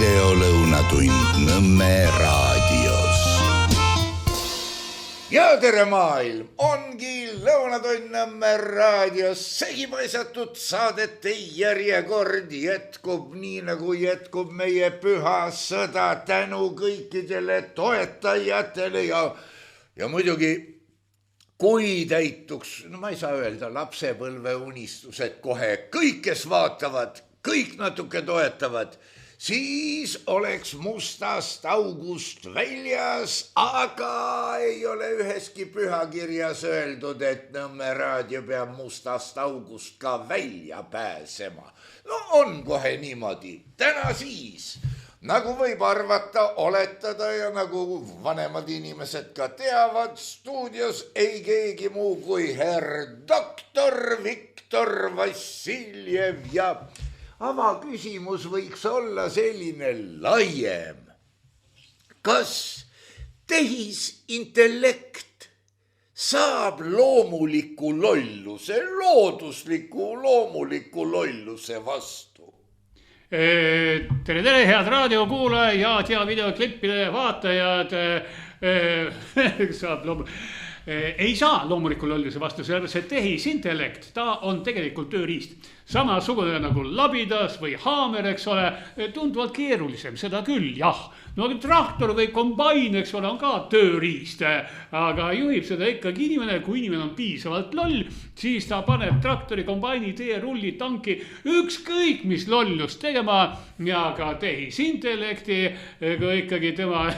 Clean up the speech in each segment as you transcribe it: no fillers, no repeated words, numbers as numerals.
videolõunatund Nõmme raadios. Ja tere maailm, ongi lõunatund Nõmme raadios. Segipaisatud saadete järjekord jätkub nii nagu jätkub meie püha sõda tänu kõikidele toetajatele ja muidugi kui täituks, no ma ei saa öelda, lapsepõlve unistused kohe kõik, kes vaatavad, kõik natuke toetavad, siis oleks mustast august väljas, aga ei ole üheski pühakirjas öeldud, et Nõmme raadio peab mustast august ka välja pääsema. No on kohe niimoodi, täna siis, nagu võib arvata, oletada ja nagu vanemad inimesed ka teavad, stuudios ei keegi muu kui herr doktor Viktor Vassiljev ja avaküsimus võiks olla selline laiem. Kas tehisintellekt saab loomuliku lolluse, loodusliku loomuliku lolluse vastu? Tere, head raadiokuulajad ja videoklippide vaatajad. Ei saa loomuliku lolluse vastu, see tehisintellekt, ta on tegelikult tööriist. Samasugune nagu labidas või haamer, eks ole, tunduvalt keerulisem, seda küll, jah. No traktor või kombain, eks ole, on ka tööriist, aga juhib seda ikkagi inimene, kui inimene on piisavalt loll, siis ta paneb traktori, kombaini, teerulli, tanki, ükskõik mis lollust tegema ja ka tehisintellekti, kui ikkagi tema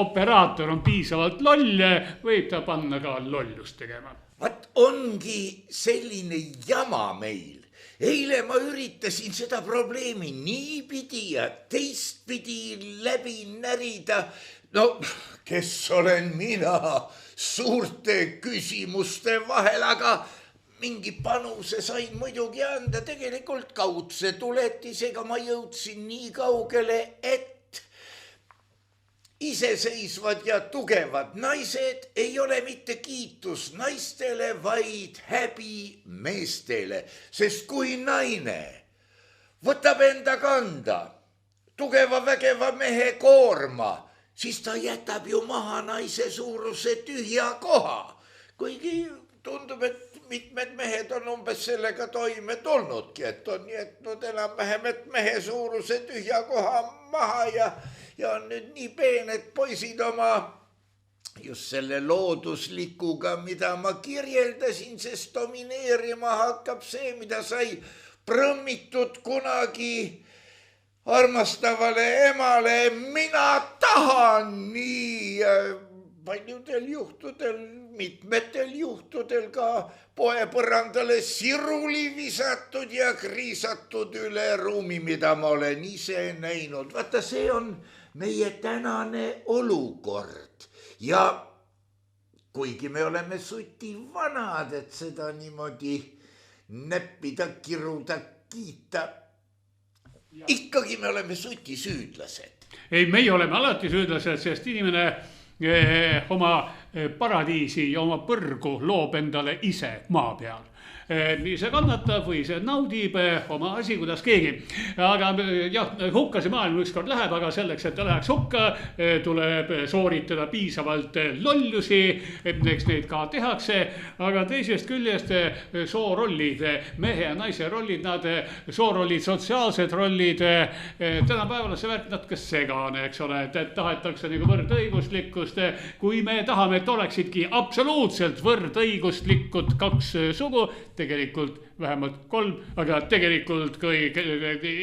operaator on piisavalt loll, võib ta panna ka lollust tegema. Vaat ongi selline jama meil. Eile ma üritasin seda probleemi niipidi ja teistpidi läbi närida. No, kes olen mina suurte küsimuste vahel, aga mingi panuse sain muidugi anda. Tegelikult kaudse tuletisega ma jõudsin nii kaugele, et iseseisvad ja tugevad naised ei ole mitte kiitus naistele, vaid häbi meestele. Sest kui naine võtab enda kanda tugeva vägeva mehe koorma, siis ta jätab ju maha naise suuruse tühja koha. Kuigi tundub, et mitmed mehed on umbes sellega toime tulnudki, et on jätnud enam-vähem, et mehe suuruse tühja koha maha ja on nüüd nii peened poisid oma just selle looduslikuga, mida ma kirjeldasin, sest domineerima hakkab see, mida sai prõmmitud kunagi armastavale emale. Mina tahan nii paljudel juhtudel, mitmetel juhtudel ka poepõrandale siruli visatud ja kriisatud üle ruumi, mida ma olen ise näinud. Vaata, see on meie tänane olukord ja kuigi me oleme suti vanad, et seda niimoodi näppida, kiruda, kiita, ikkagi me oleme suti süüdlased. Ei, meie oleme alati süüdlased, sest inimene oma paradiisi ja oma põrgu loob endale ise maa peal. Nii see kannatab või see naudib oma asi, kuidas keegi. Aga jah, hukka see maailm ükskord läheb, aga selleks, et ta läheks hukka, tuleb sooritada piisavalt lollusi, eks neid ka tehakse. Aga teisest küljest soorollid, mehe ja naise rollid, nad soorollid, sotsiaalsed rollid, tänapäeval on see värk natuke segane, eks ole, et tahetakse nagu võrdõiguslikkust. Kui me tahame, et oleksidki absoluutselt võrdõiguslikud kaks sugu, tegelikult vähemalt 3, aga tegelikult kui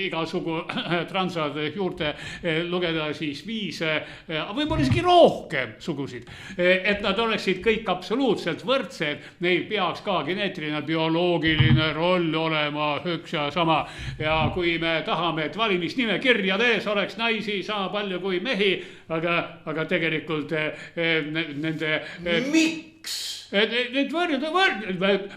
igasugu transad juurde lugeda, siis 5, võib-olla isegi rohkem sugusid. Et nad oleksid kõik absoluutselt võrdsed, neil peaks ka geneetiline, bioloogiline roll olema üks ja sama. Ja kui me tahame, et valimisnimekirjades oleks naisi sama palju kui mehi, aga tegelikult nende... Need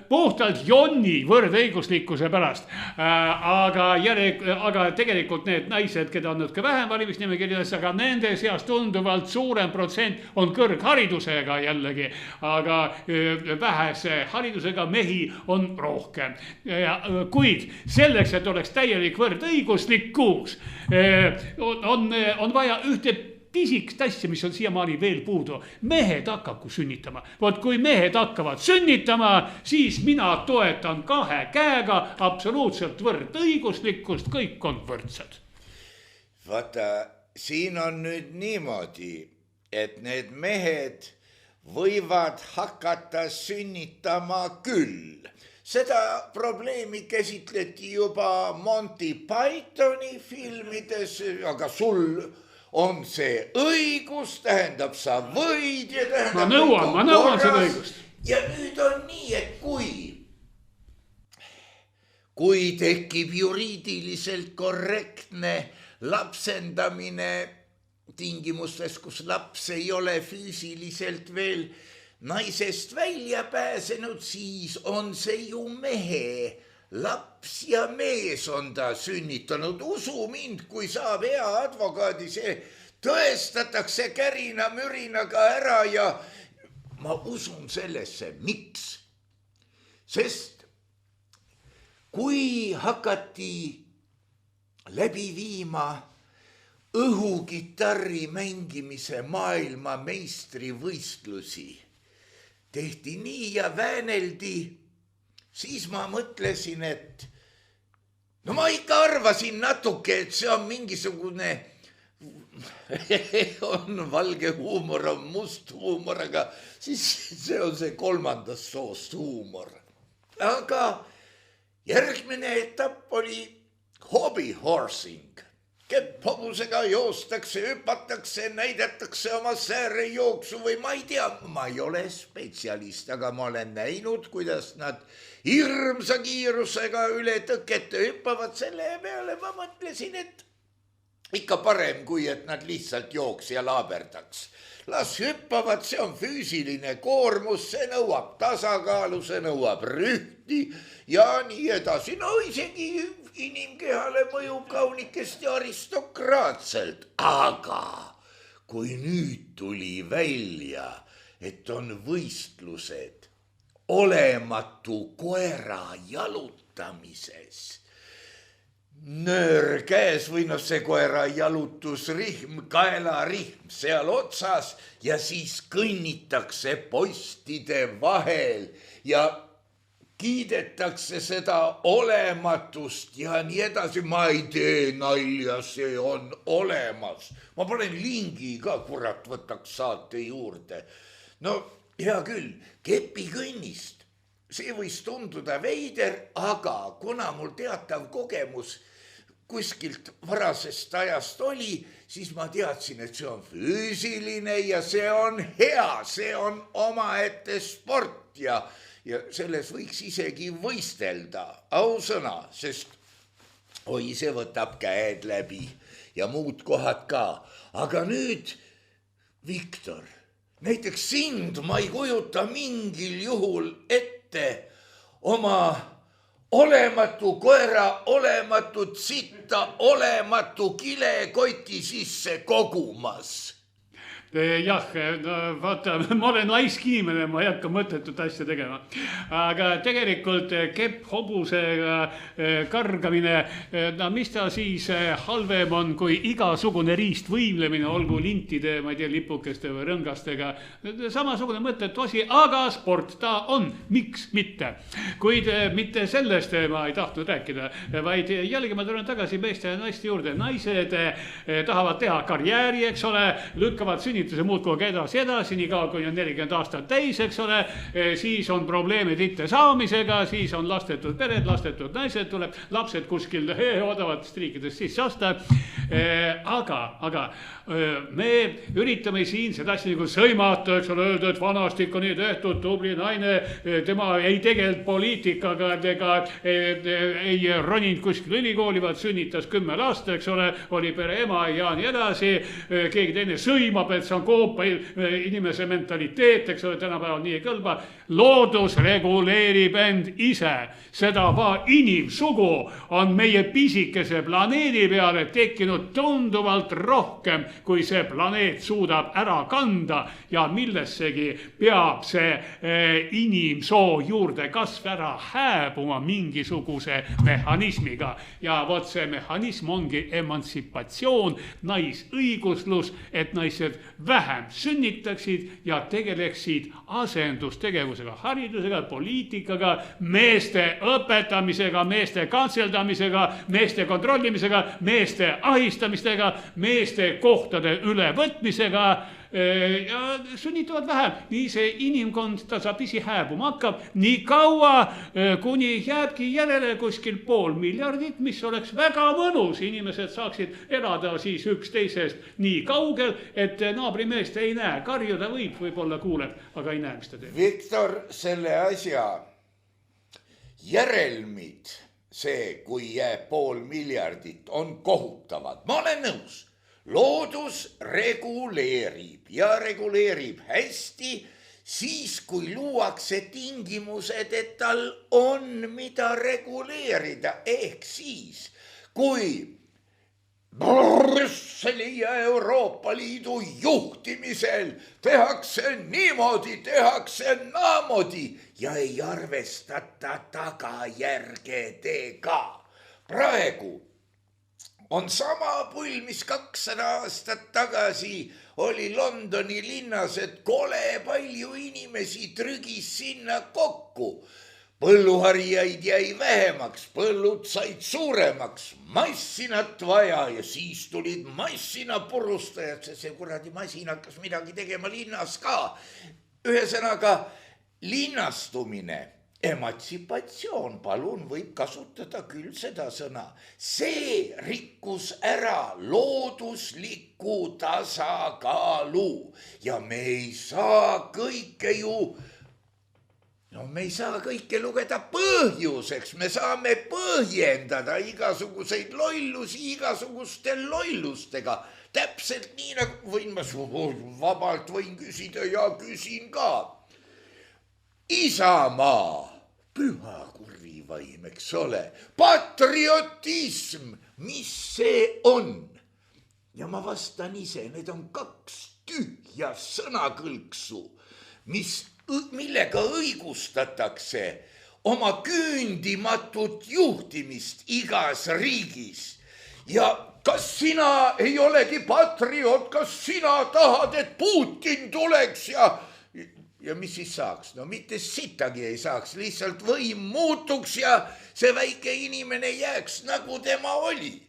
puhtalt jonni võrdõiguslikkuse pärast. Aga tegelikult need naised, keda on natuke vähem valimisnimekirjades, aga nende seas tunduvalt suurem protsent on kõrgharidusega jällegi. Aga vähese haridusega mehi on rohkem. Kuid selleks, et oleks täielik võrdõiguslikkus, on vaja ühte pisikest asja, mis on siiamaani veel puudu. Mehed hakkabku sünnitama. Vot kui mehed hakkavad sünnitama, siis mina toetan 2 käega absoluutselt võrdõiguslikkust, kõik on võrdsed. Vaata, siin on nüüd niimoodi, et need mehed võivad hakata sünnitama küll. Seda probleemi käsitleti juba Monty Pythoni filmides, aga sul on see õigus, tähendab sa võid ja tähendab... Ma nõuan seda õigust. Ja nüüd on nii, et kui tekib juriidiliselt korrektne lapsendamine tingimustes, kus laps ei ole füüsiliselt veel naisest välja pääsenud, siis on see ju mehe laps ja mees on ta sünnitanud. Usu mind, kui saab hea advokaadi, see tõestatakse kärina-mürinaga ära ja ma usun sellesse. Miks? Sest kui hakati läbi viima õhukitarri mängimise maailma meistrivõistlusi, tehti nii ja vääneldi, siis ma mõtlesin, et no ma ikka arvasin natuke, et see on mingisugune on valge huumor, on must huumor, aga siis see on see 3. soost huumor. Aga järgmine etapp oli hobbyhorsing. Kepphobusega joostakse, hüpatakse, näidatakse oma säärejooksu või ma ei tea, ma ei ole spetsialist, aga ma olen näinud, kuidas nad hirmsa kiirusega üle tõkete hüppavad. Selle peale ma mõtlesin, et ikka parem, kui et nad lihtsalt jooks ja laaberdaks. Las hüppavad, see on füüsiline koormus, see nõuab tasakaalu, see nõuab rühti ja nii edasi. No isegi inimkehale mõjub kaunikesti aristokraatselt. Aga kui nüüd tuli välja, et on võistlused olematu koera jalutamises, nöör käes või noh, see koera jalutusrihm, kaelarihm seal otsas ja siis kõnnitakse postide vahel ja kiidetakse seda olematust ja nii edasi. Ma ei tee nalja, see on olemas. Ma panen lingi ka, kurat, võtaks saate juurde. No hea küll, kepikõnnist. See võis tunduda veider, aga kuna mul teatav kogemus kuskilt varasest ajast oli, siis ma teadsin, et see on füüsiline ja see on hea, see on omaette sport ja selles võiks isegi võistelda, ausõna, sest oi, see võtab käed läbi ja muud kohad ka. Aga nüüd, Viktor, näiteks sind ma ei kujuta mingil juhul ette oma olematu koera, olematut sitta, olematu kilekoti sisse kogumas. Jah, no vaata, ma olen laiskiimene, ma ei hakka mõttetut asja tegema. Aga tegelikult kepphobusega kargamine, no mis ta siis halvem on, kui igasugune riistvõimlemine, olgu lintide, ma ei tea, lipukeste või rõngastega. Samasugune mõttetu asi, aga sport ta on. Miks mitte? Kuid mitte sellest ma ei tahtnud rääkida, vaid jällegi ma tulen tagasi meeste ja naiste juurde. Naised tahavad teha karjääri, eks ole, lükkavad sünnituse muudkogu edasi, nii kaua kui on 40 aastat täis, eks ole, siis on probleemid itte saamisega, siis on lastetud pered, lastetud naised, tuleb lapsed kuskil odavatest riikidest sisse osta. Aga me üritame siin seda asja nagu sõimata, eks ole, öelda, et vanastik on nii tehtud, tubli naine, tema ei tegelt poliitikaga, ega ei roninud kuskil ülikooli, vaid sünnitas 10 last, eks ole, oli pere ema ja nii edasi, keegi teine sõimab, et see on koopa inimese mentaliteet, eks ole, tänapäeval nii ei kõlba. Loodus reguleerib end ise, seda inimsugu on meie pisikese planeedi peale tekkinud tunduvalt rohkem, kui see planeet suudab ära kanda ja millessegi peab see inimsoo juurde kasv ära hääbuma mingisuguse mehhanismiga. Ja vot see mehhanism ongi emantsipatsioon, naisõiguslus, et naised vähem sünnitaksid ja tegeleksid asendustegevusega, haridusega, poliitikaga, meeste õpetamisega, meeste kantseldamisega, meeste kontrollimisega, meeste ahistamistega, meeste kohtade ülevõtmisega ja sünnitavad vähem. Nii see inimkond tasapisi hääbuma hakkab, nii kaua, kuni jääbki järele kuskil 500 miljardit, mis oleks väga mõnus. Inimesed saaksid elada siis üksteisest nii kaugel, et naabrimeest ei näe. Karjuda võib-olla kuuleb, aga ei näe, mis ta teeb. Viktor, selle asja järelmid, see, kui jääb 500 miljardit, on kohutavad. Ma olen nõus. Loodus reguleerib ja reguleerib hästi siis, kui luuakse tingimused, et tal on mida reguleerida. Ehk siis, kui Brüsseli ja Euroopa Liidu juhtimisel tehakse niimoodi, tehakse naamodi ja ei arvestata tagajärgedega. Praegu on sama pull, mis 200 aastat tagasi oli Londoni linnas, et kole palju inimesi trügis sinna kokku. Põlluharijaid jäi vähemaks, põllud said suuremaks, massinat vaja ja siis tulid massina purustajad, see kuradi masin hakkas midagi tegema linnas ka. Ühesõnaga, linnastumine. Emantsipatsioon, palun, võib kasutada küll seda sõna. See rikkus ära loodusliku tasakaalu ja me ei saa kõike lugeda põhjuseks. Me saame põhjendada igasuguseid lollusi igasuguste lollustega. Täpselt nii nagu vabalt võin küsida ja küsin ka. Isamaa, püha kurvivaim, eks ole, patriotism, mis see on? Ja ma vastan ise, need on 2 tühja sõnakõlksu, millega õigustatakse oma küündimatut juhtimist igas riigis. Ja kas sina ei olegi patriot, kas sina tahad, et Putin tuleks ja mis siis saaks? No mitte sitagi ei saaks, lihtsalt võim muutuks ja see väike inimene jääks nagu tema oli.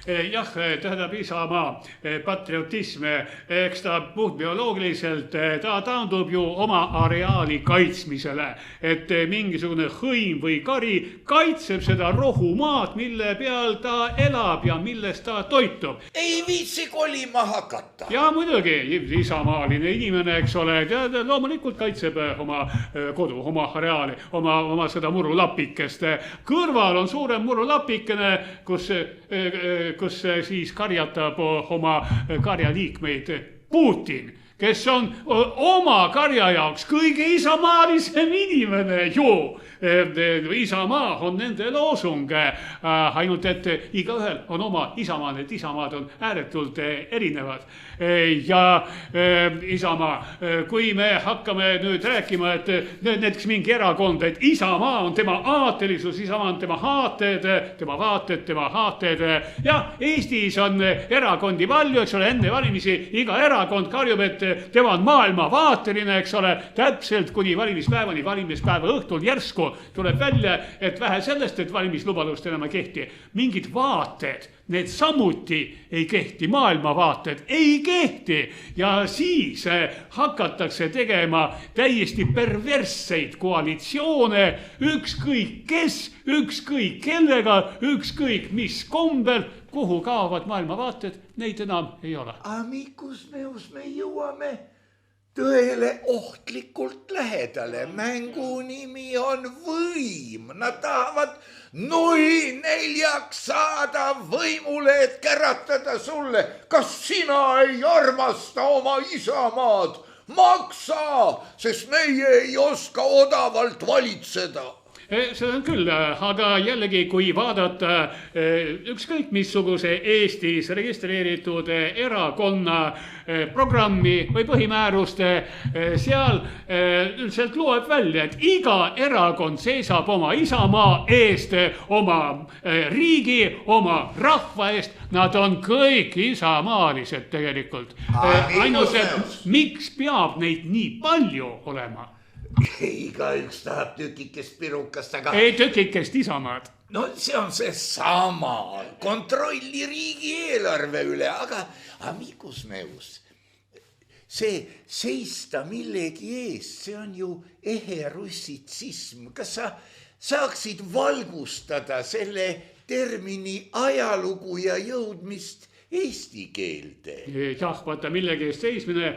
Jah, tähendab Isamaa patriotism, eks ta puhtbioloogiliselt, ta taandub ju oma areaali kaitsmisele, et mingisugune hõim või kari kaitseb seda rohumaad, mille peal ta elab ja millest ta toitub. Ei viitsi kolima hakata. Ja muidugi, isamaaline inimene, eks ole, loomulikult kaitseb oma kodu, oma areaali, oma seda murulapikest. Kõrval on suurem murulapikene, kus siis karjatab oma karjaliikmeid Putin, kes on oma karja jaoks kõige isamaalisem inimene ju. Isamaa on nende loosung, ainult et igaühel on oma isamaa, need isamaad on ääretult erinevad. Ja Isamaa, kui me hakkame nüüd rääkima, et näiteks mingi erakond, et Isamaa on tema aatelisus, Isamaa on tema haated, tema vaated, tema haated. Ja Eestis on erakondi palju, eks ole, enne valimisi iga erakond karjub, et tema on maailmavaateline, eks ole, täpselt kuni valimispäevani, valimispäeva õhtul järsku tuleb välja, et vähe sellest, et valimislubadust enam ei kehti. Mingid vaated, need samuti ei kehti, maailmavaated ei kehti ja siis hakatakse tegema täiesti perversseid koalitsioone, ükskõik kes, ükskõik kellega, ükskõik mis kombel, kuhu kaovad maailmavaated, neid enam ei ole. Kus me jõuame? tõele ohtlikult lähedale. Mängu nimi on võim. Nad tahavad 0-4 saada võimule, et käratada sulle. Kas sina ei armasta oma isamaad? Maksa, sest meie ei oska odavalt valitseda. See on küll, aga jällegi, kui vaadata ükskõik missuguse Eestis registreeritud erakonna programmi või põhimäärust, seal üldiselt loeb välja, et iga erakond seisab oma isamaa eest, oma riigi, oma rahva eest. Nad on kõik isamaalised tegelikult. Ainult, et miks peab neid nii palju olema? Igaüks tahab tükikest pirukast, aga... Ei tükikest isamaad. No see on see sama. Kontrolli riigieelarve üle, aga mikus meus? See seista millegi eest, see on ju ehe russitsism. Kas sa saaksid valgustada selle termini ajalugu ja jõudmist eesti keelde? Jah, vaata millegi eest seismine.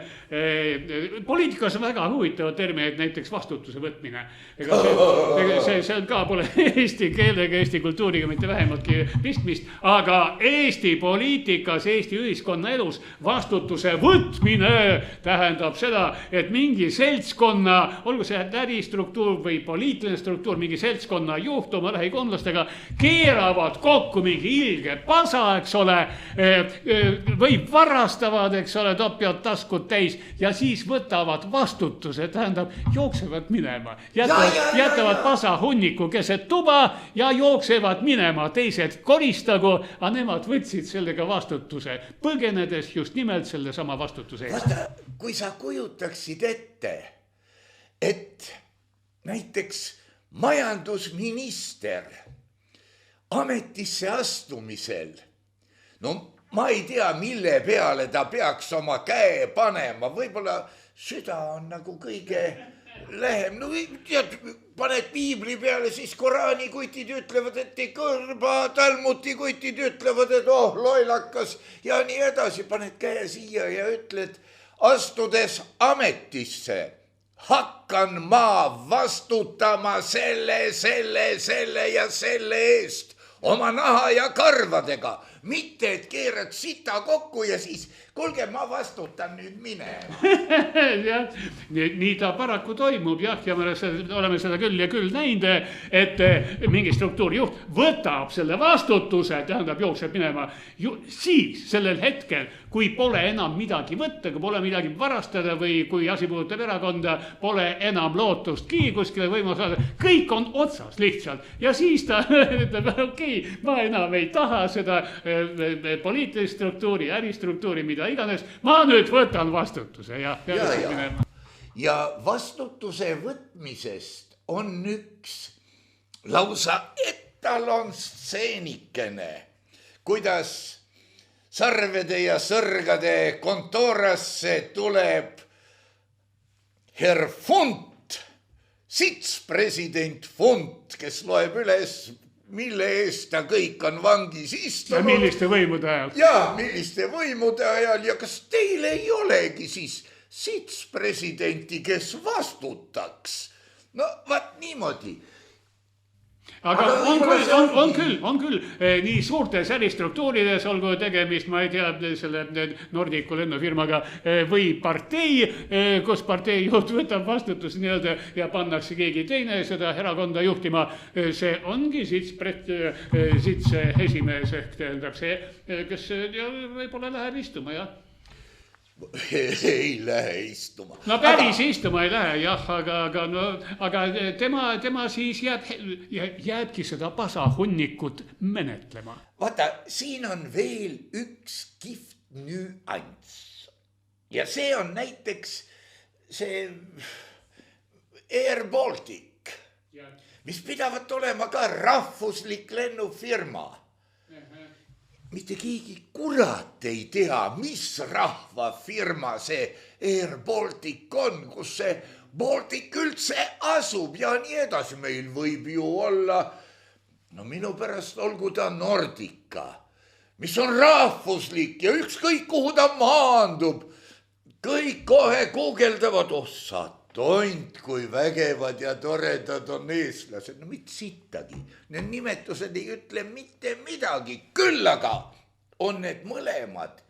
Poliitikas on väga huvitavad terminid, näiteks vastutuse võtmine. See ka pole eesti keelega, eesti kultuuriga mitte vähematki pistmist, aga Eesti poliitikas, Eesti ühiskonna elus vastutuse võtmine tähendab seda, et mingi seltskonna, olgu see äristruktuur või poliitiline struktuur, mingi seltskonna juht oma lähikonlastega keeravad kokku mingi ilge pasa, eks ole, või varastavad, eks ole, topivad taskud täis ja siis võtavad vastutuse, tähendab, jooksevad minema, jätavad pasa hunniku keset tuba ja jooksevad minema, teised koristagu, aga nemad võtsid sellega vastutuse, põgenedes just nimelt selle sama vastutuse eest. Vaata, kui sa kujutaksid ette, et näiteks majandusminister ametisse astumisel, no ma ei tea, mille peale ta peaks oma käe panema, võib-olla süda on nagu kõige lähem. No tead, paned piibli peale, siis Koraani kutid ütlevad, et ei kõrba, Talmuti kutid ütlevad, et lollakas ja nii edasi. Paned käe siia ja ütled, astudes ametisse hakkan ma vastutama selle ja selle eest oma naha ja karvadega. Mitte, et keerad sita kokku ja siis, kuulge, ma vastutan nüüd minema. Jah, nii ta paraku toimub, jah, ja me oleme seda küll ja küll näinud, et mingi struktuurijuht võtab selle vastutuse, tähendab, jookseb minema siis sellel hetkel, kui pole enam midagi võtta, kui pole midagi varastada või kui asi puudutab erakonda, pole enam lootustki kuskile võimalusele, kõik on otsas lihtsalt. Ja siis ta ütleb, okei, ma enam ei taha seda poliitilist struktuuri, äristruktuuri, mida iganes, ma nüüd võtan vastutuse ja. Ja vastutuse võtmisest on üks lausa etalonstseenikene, kuidas sarvede ja sõrgade kontorasse tuleb herr Funt, sitspresident Funt, kes loeb üles, mille eest ta kõik on vangis istunud. Ja milliste võimude ajal. Ja milliste võimude ajal ja kas teil ei olegi siis sitspresidenti, kes vastutaks? No vaat niimoodi. Aga on küll nii suurtes äristruktuurides, olgu tegemist, ma ei tea, selle Nordicu lennufirmaga või partei, kus partei juht võtab vastutust nii-öelda ja pannakse keegi teine seda erakonda juhtima. See ongi sits esimees ehk tähendab see, kes võib-olla läheb istuma, jah. Ei lähe istuma. No päris istuma ei lähe, jah, aga tema siis jääbki seda pasahunnikut menetlema. Vaata, siin on veel üks kihvt nüanss. Ja see on näiteks see Air Baltic, mis pidavat olema ka rahvuslik lennufirma. Mitte keegi kurat ei tea, mis rahvafirma see Air Baltic on, kus see Baltic üldse asub ja nii edasi. Meil võib ju olla, no minu pärast olgu ta Nordica, mis on rahvuslik ja ükskõik kuhu ta maandub, kõik kohe guugeldavad, sa tont, kui vägevad ja toredad on eestlased. No mitte sittagi, need nimetused ei ütle mitte midagi, küll aga on need mõlemad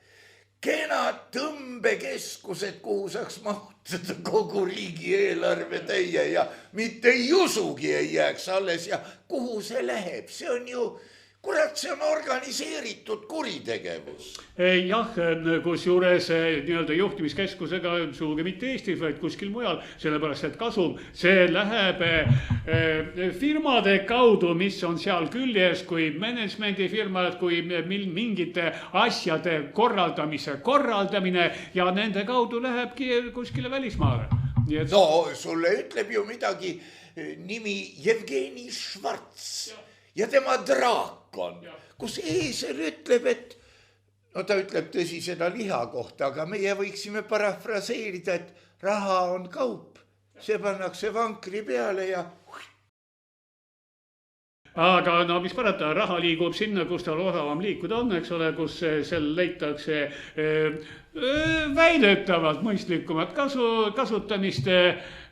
kenad tõmbekeskused, kuhu saaks mahutada kogu riigieelarve täie ja mitte ei usugi ei jääks alles ja kuhu see läheb, see on ju, kurat, see on organiseeritud kuritegevus. Jah, kusjuures nii-öelda juhtimiskeskusega sugugi mitte Eestis, vaid kuskil mujal, sellepärast et kasum, see läheb firmade kaudu, mis on seal küljes, kui managementifirmad, kui mingite asjade korraldamine ja nende kaudu lähebki kuskile välismaale. No sulle ütleb ju midagi nimi Jevgeni Švarts ja tema draakon, kus eesel ütleb, et no ta ütleb tõsi seda liha kohta, aga meie võiksime parafraseerida, et raha on kaup, see pannakse vankri peale ja aga no mis parata, raha liigub sinna, kus tal odavam liikuda on, eks ole, kus seal leitakse väidetavalt mõistlikumat kasutamist.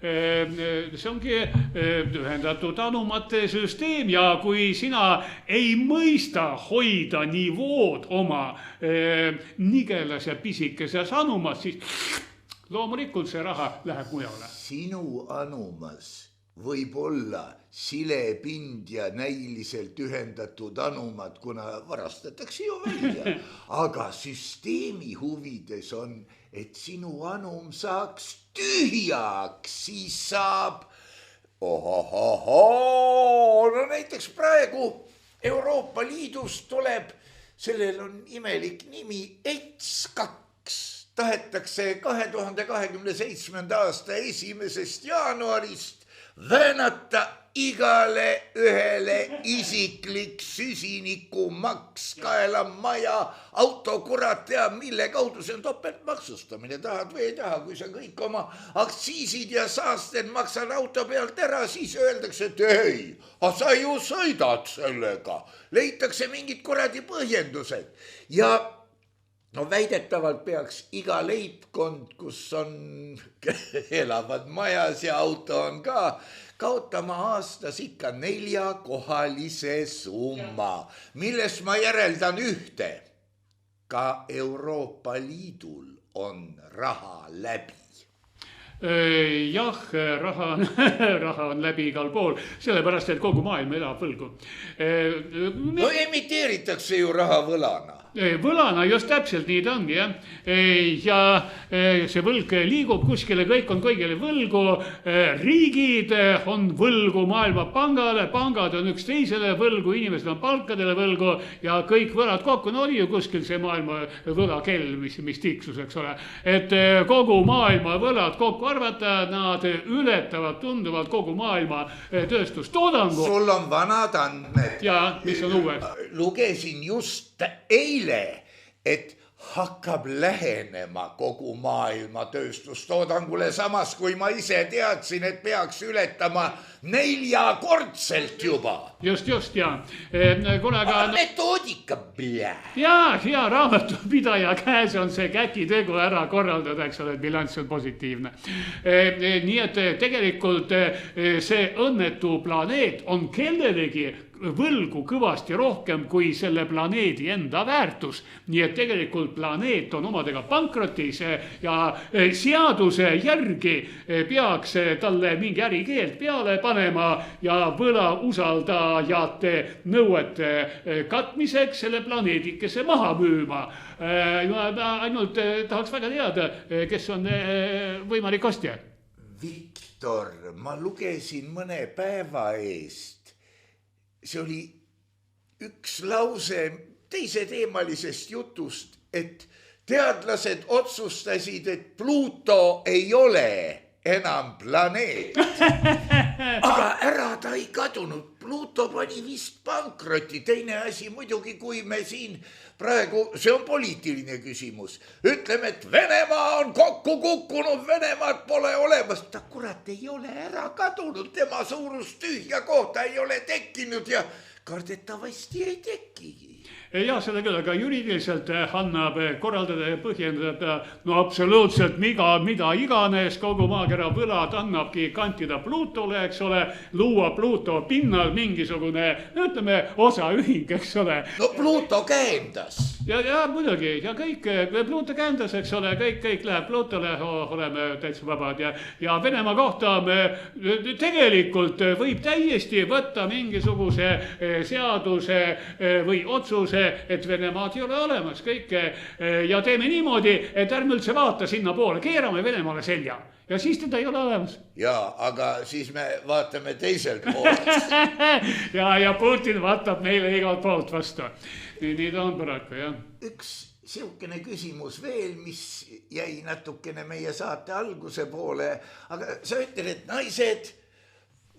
See ongi ühendatud anumate süsteem ja kui sina ei mõista hoida nivood oma nigelas ja pisikeses anumas, siis loomulikult see raha läheb mujale. Sinu anumas võib olla silepind ja näiliselt ühendatud anumad, kuna varastatakse ju välja. Aga süsteemi huvides on, et sinu anum saaks tühjaks, siis saab no näiteks praegu Euroopa Liidus tuleb, sellel on imelik nimi ETS2. Tahetakse 2027. aasta 1. jaanuarist väänata igale ühele isiklik süsinikumaks, kaelamaja, auto, kurat teab, mille kaudu see on topeltmaksustamine, tahad või ei taha, kui sa kõik oma aktsiisid ja saasted maksad auto pealt ära, siis öeldakse, et ei, sa ju sõidad sellega, leitakse mingid kuradi põhjendused ja no väidetavalt peaks iga leibkond, kus on, elavad majas ja auto on ka, kaotama aastas ikka 4-kohalise summa, millest ma järeldan ühte. Ka Euroopa Liidul on raha läbi. Jah, raha on läbi igal pool, sellepärast, et kogu maailm elab võlgu. No emiteeritakse ju raha võlana. Võlana just täpselt nii ta ongi, jah. Ja see võlg liigub kuskile, kõik on kõigile võlgu, riigid on võlgu Maailmapangale, pangad on üks teisele võlgu, inimesed on palkadele võlgu ja kõik võlad kokku, no oli ju kuskil see maailma võlakell, mis tiksus, eks ole, et kogu maailma võlad kokku arvata, nad ületavad tunduvalt kogu maailma tööstustoodangu. Sul on vanad andmed. Ja, mis on uued? Lugesin just eile, et hakkab lähenema kogu maailma tööstustoodangule, samas kui ma ise teadsin, et peaks ületama 4-kordselt juba. Just, ja. Kuule, aga metoodika, ja hea raamatupidaja käes on see käkitegu ära korraldada, eks ole, et bilanss on positiivne. Nii et tegelikult see õnnetu planeet on kellelegi võlgu kõvasti rohkem kui selle planeedi enda väärtus. Nii et tegelikult planeet on omadega pankrotis ja seaduse järgi peaks talle mingi ärikeeld peale panema ja võla usaldajate nõuete katmiseks selle planeedikese maha müüma. Ma ainult tahaks väga teada, kes on võimalik ostja. Viktor, ma lugesin mõne päeva eest. See oli üks lause teiseteemalisest jutust, et teadlased otsustasid, et Pluto ei ole enam planeet. Aga ära ta ei kadunud. Pluto pani vist pankrotti. Teine asi muidugi, kui me siin praegu, see on poliitiline küsimus, ütleme, et Venemaa on kokku kukkunud, Venemaad pole olemas. Ta kurat ei ole ära kadunud, tema suurust tühja kohta ei ole tekkinud ja kardetavasti ei tekigi. jah, seda küll, aga juriidiliselt annab korraldada ja põhjendada no absoluutselt mida iganes, kogu maakera võlad annabki kantida Plutole, eks ole, luua Pluto pinnal mingisugune, ütleme, osaühing, eks ole. No Pluto käendas. Ja muidugi, ja kõik, Pluto käendas, eks ole, kõik läheb Plutole, oleme täitsa vabad ja Venemaa kohta me tegelikult võib täiesti võtta mingisuguse seaduse või otsuse, et Venemaad ei ole olemas kõike ja teeme niimoodi, et ärme üldse vaata sinna poole, keerame Venemaale selja ja siis teda ei ole olemas. Jaa, aga siis me vaatame teiselt poolt. ja Putin vaatab meile igalt poolt vastu. Nii ta on paraku, jah. Üks siukene küsimus veel, mis jäi natukene meie saate alguse poole, aga sa ütled, et naised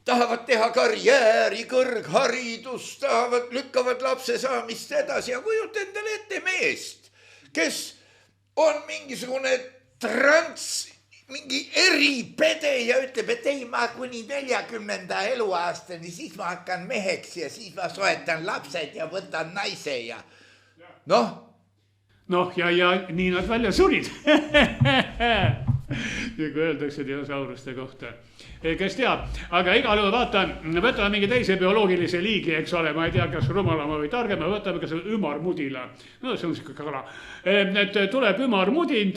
tahavad teha karjääri, kõrgharidust, lükkavad lapse saamist edasi ja kujuta endale ette meest, kes on mingisugune mingi eripede ja ütleb, et ei, ma kuni 40. eluaastani, siis ma hakkan meheks ja siis ma soetan lapsed ja võtan naise ja noh. Noh, ja nii nad välja surid. Nagu öeldakse dinosauruste kohta. Kes teab, aga igal juhul võtame mingi teise bioloogilise liigi, eks ole, ma ei tea, kas rumalama või targema, võtame kas ümarmudila. No see on siuke kala. Et tuleb ümarmudil,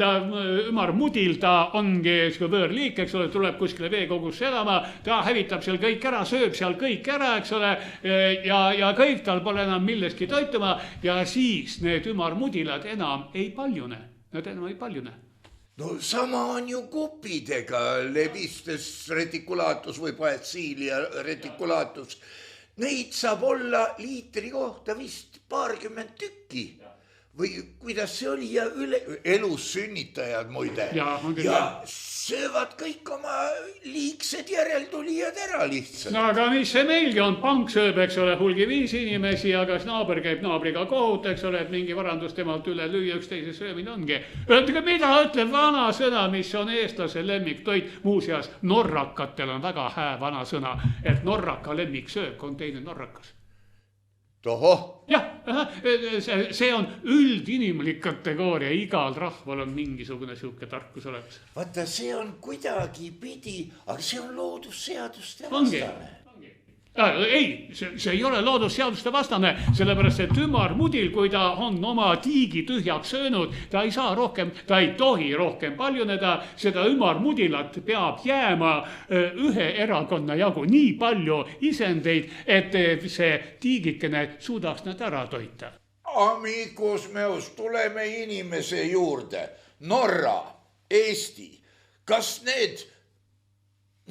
ta ongi võõrliik, eks ole, tuleb kuskile veekogusse elama, ta hävitab seal kõik ära, sööb seal kõik ära, eks ole, ja kõik tal pole enam millestki toituma ja siis need ümarmudilad enam ei paljune. Nad enam ei paljune. No sama on ju kupidega, levistes reticulatus või poetsiilia reticulatus. Neid saab olla liitri kohta vist 20 tükki. Või kuidas see oli ja elus sünnitajad muide. Ja söövad kõik oma liigsed järeltulijad ära lihtsalt. No aga mis see meilgi on, pank sööb, eks ole, hulgiviisi inimesi, aga naaber käib naabriga kohut, eks ole, et mingi varandus temalt üle lüüa, üksteise söömine ongi. Öeldage, mida ütleb vana sõna, mis on eestlase lemmiktoit, muuseas norrakatel on väga hää vana sõna, et norraka lemmiksöök on teine norrakas. Tohoh. Jah, see on üldinimlik kategooria, igal rahval on mingisugune siuke tarkus olemas. Vaata, see on kuidagi pidi, aga see on loodusseaduste vastane. Ei, see ei ole loodusseaduste vastane, sellepärast et ümarmudil, kui ta on oma tiigi tühjaks söönud, ta ei saa rohkem, ta ei tohi rohkem paljuneda, seda ümarmudilat peab jääma ühe erakonna jagu nii palju isendeid, et see tiigikene suudaks nad ära toita. Amigos meus, tuleme inimese juurde. Norra, Eesti, kas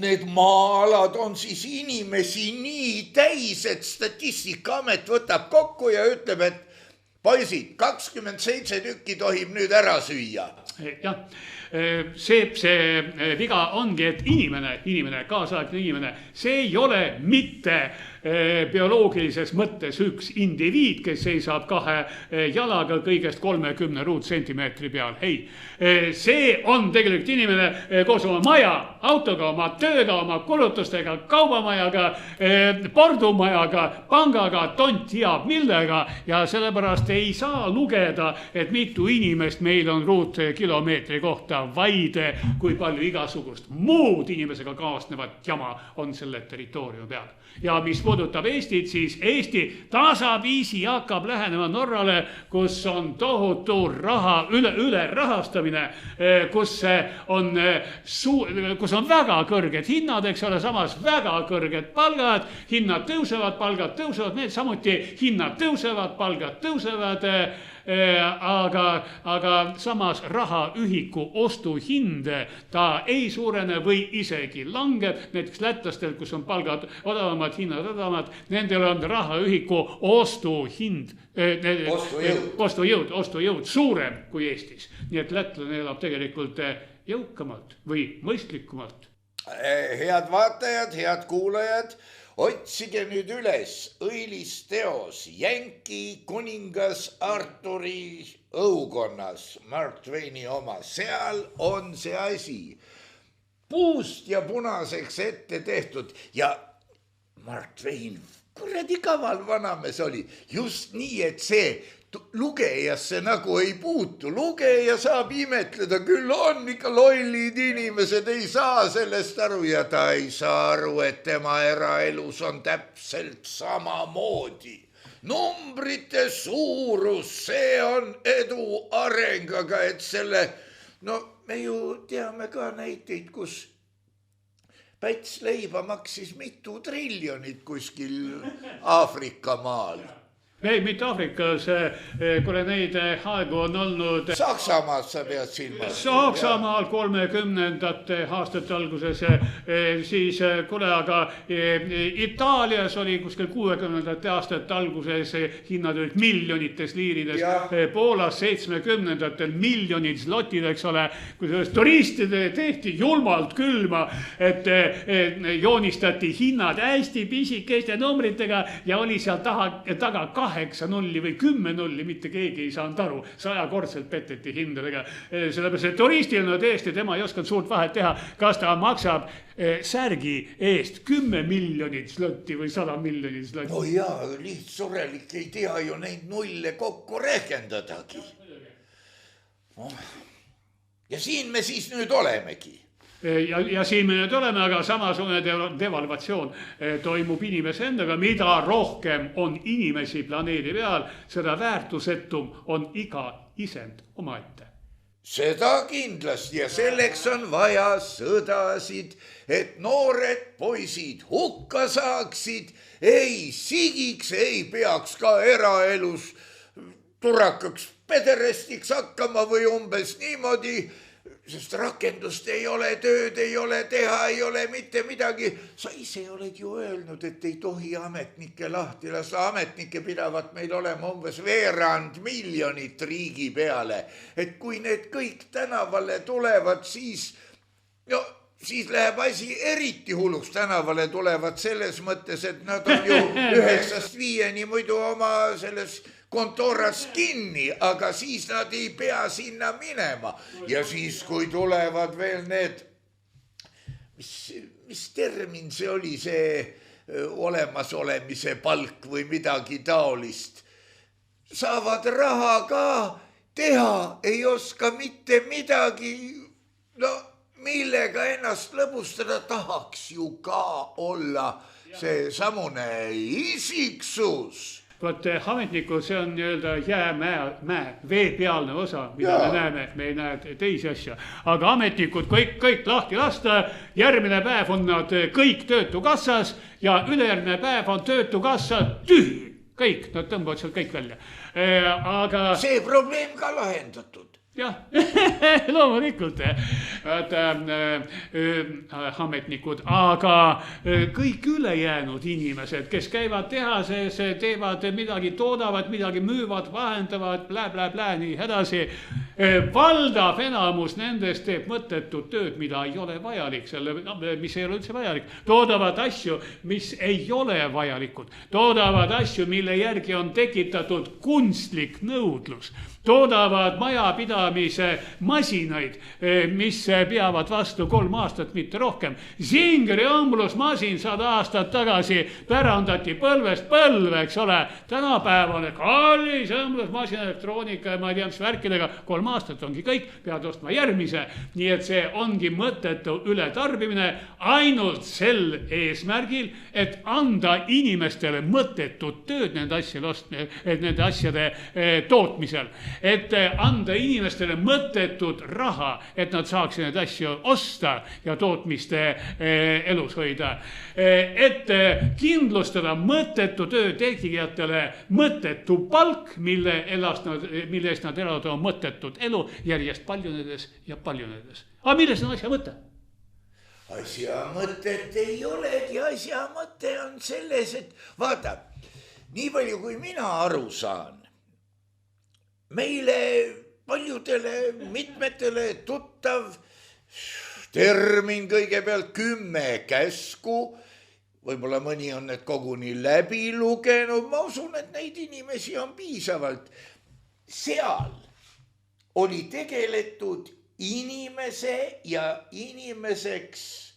need maa-alad on siis inimesi nii täis, et Statistikaamet võtab kokku ja ütleb, et poisid, 27 tükki tohib nüüd ära süüa. Jah, see viga ongi, et inimene, kaasaegne inimene, see ei ole mitte bioloogilises mõttes üks indiviid, kes seisab kahe jalaga kõigest 30 ruutsentimeetri peal. Ei, see on tegelikult inimene koos oma maja, autoga, oma tööga, oma kulutustega, kaubamajaga, pordumajaga, pangaga, tont teab millega ja sellepärast ei saa lugeda, et mitu inimest meil on ruutkilomeetri kohta, vaid kui palju igasugust muud inimesega kaasnevat jama on selle territooriumi peal. Ja mis puudutab Eestit, siis Eesti tasaviisi hakkab lähenema Norrale, kus on tohutu raha, üle rahastamine, kus on väga kõrged hinnad, eks ole, samas väga kõrged palgad, hinnad tõusevad, palgad tõusevad, need samuti hinnad tõusevad, palgad tõusevad, aga samas rahaühiku ostuhind ta ei suurene või isegi langeb, näiteks lätlastel, kus on palgad odavamad, hinnad odavamad, nendel on rahaühiku ostuhind, ostujõud suurem kui Eestis, nii et lätlane elab tegelikult jõukamalt või mõistlikumalt. Head vaatajad, head kuulajad, otsige nüüd üles õilisteos Jänki kuningas Arturi õukonnas, Mark Twaini oma, seal on see asi puust ja punaseks ette tehtud ja Mark Twain kuradi kaval vanamees oli. Just nii, et see lugejasse nagu ei puutu. Lugeja saab imetleda, küll on ikka lollid inimesed, ei saa sellest aru ja ta ei saa aru, et tema eraelus on täpselt samamoodi. Numbrite suurus, see on edu areng, aga et selle, no me ju teame ka näiteid, kus Päts leiba maksis mitu triljonit kuskil Aafrika maal. Ei, mitte Afrikas, kuule neid aegu on olnud Saksamaad sa pead silmas. Saksamaal 30ndate aastate alguses, siis kuule, aga Itaalias oli kuskil 60ndate aastate alguses hinnad olid miljonites liirides, Poolas 70ndatel miljonid zlotid, eks ole, kui turistide tehti julmalt külma, et joonistati hinnad hästi pisikeste numbritega ja oli seal taga 8-0 või 10-0, mitte keegi ei saanud aru, 100-kordselt peteti hindadega. Sellepärast, et turistil no tõesti tema ei oskanud suurt vahet teha, kas ta maksab särgi eest 10 miljonit zlotti või 100 miljonit zlotti. No jaa, lihtsurelik ei tea ju neid nulle kokku rehkendadagi. Ja siin me siis nüüd olemegi. Ja siin me nüüd oleme, aga samasugune devalvatsioon toimub inimese endaga. Mida rohkem on inimesi planeedi peal, seda väärtusetum on iga isend omaette. Seda kindlasti ja selleks on vaja sõdasid, et noored poisid hukka saaksid, ei sigiks, ei peaks ka eraelus turakaks pederestiks hakkama või umbes niimoodi, sest rakendust ei ole, tööd ei ole, teha ei ole mitte midagi. Sa ise oled ju öelnud, et ei tohi ametnikke lahti lasta. Ametnikke pidavat meil olema umbes 200 miljonit riigi peale. Et kui need kõik tänavale tulevad, siis läheb asi eriti hulluks. Tänavale tulevad selles mõttes, et nad on ju 9-5 muidu oma selles kontoras kinni, aga siis nad ei pea sinna minema. Ja siis, kui tulevad veel need, mis termin see oli, see olemasolemise palk või midagi taolist, saavad raha ka teha, ei oska mitte midagi, no millega ennast lõbustada, tahaks ju ka olla see samune isiksus. Vaat ametnikud, see on nii-öelda jäämäe, veepealne osa, mida me näeme, me ei näe teisi asja. Aga ametnikud kõik lahti lasta, järgmine päev on nad kõik töötukassas ja ülejärgmine päev on töötukassa tühi. Kõik, nad tõmbavad seal kõik välja. Aga see probleem ka lahendatud. Jah, loomulikult ametnikud, aga kõik ülejäänud inimesed, kes käivad tehases, teevad midagi, toodavad, midagi müüvad, vahendavad, nii edasi. Valdav enamus nendest teeb mõttetut tööd, mida ei ole vajalik, mis ei ole üldse vajalik. Toodavad asju, mis ei ole vajalikud. Toodavad asju, mille järgi on tekitatud kunstlik nõudlus. Toodavad majapidamise masinaid, mis peavad vastu 3 aastat, mitte rohkem. Zingri õmblusmasin 100 aastat tagasi pärandati põlvest põlve, eks ole. Tänapäevane kallis õmblusmasin, elektroonika ja ma ei tea, mis värkidega 3 aastat ongi kõik, pead ostma järgmise. Nii et see ongi mõttetu ületarbimine ainult sel eesmärgil, et anda inimestele mõttetut tööd nende asjade tootmisel. Et anda inimestele mõttetut raha, et nad saaksid need asju osta ja tootmiste elus hoida. Et kindlustada mõttetu töö tegijatele mõttetu palk, mille eest nad elavad oma mõttetut elu järjest paljunedes ja paljunedes. Aga milles on asja mõte? Asja mõtet ei olegi, asja mõte on selles, et vaata, nii palju kui mina aru saan, meile paljudele, mitmetele tuttav termin kõigepealt 10 käsku, võib-olla mõni on need koguni läbi lugenud, ma usun, et neid inimesi on piisavalt. Seal oli tegeletud inimese ja inimeseks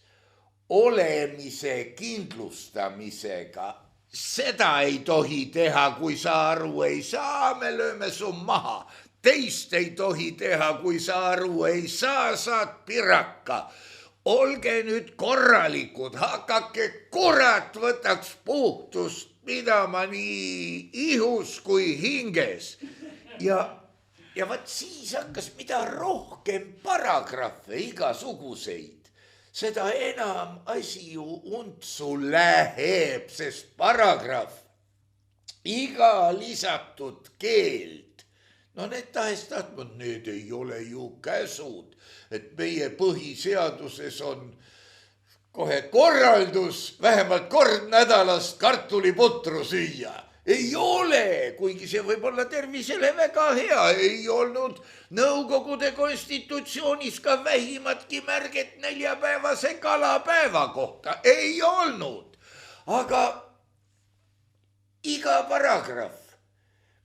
olemise kindlustamisega. seda ei tohi teha, kui sa aru ei saa, me lööme su maha. Teist ei tohi teha, kui sa aru ei saa, saad piraka. Olge nüüd korralikud, hakake kurat võtaks puhtust pidama nii ihus kui hinges. Ja vaat siis hakkas mida rohkem paragrahve igasuguseid, seda enam asi ju untsu läheb, sest paragrahv, iga lisatud keeld, no need tahes-tahtmad, need ei ole ju käsud, et meie põhiseaduses on kohe korraldus vähemalt kord nädalast kartuliputru süüa. Ei ole, kuigi see võib olla tervisele väga hea, ei olnud Nõukogude konstitutsioonis ka vähimatki märget 4-päevase kalapäeva kohta. Ei olnud, aga iga paragrahv,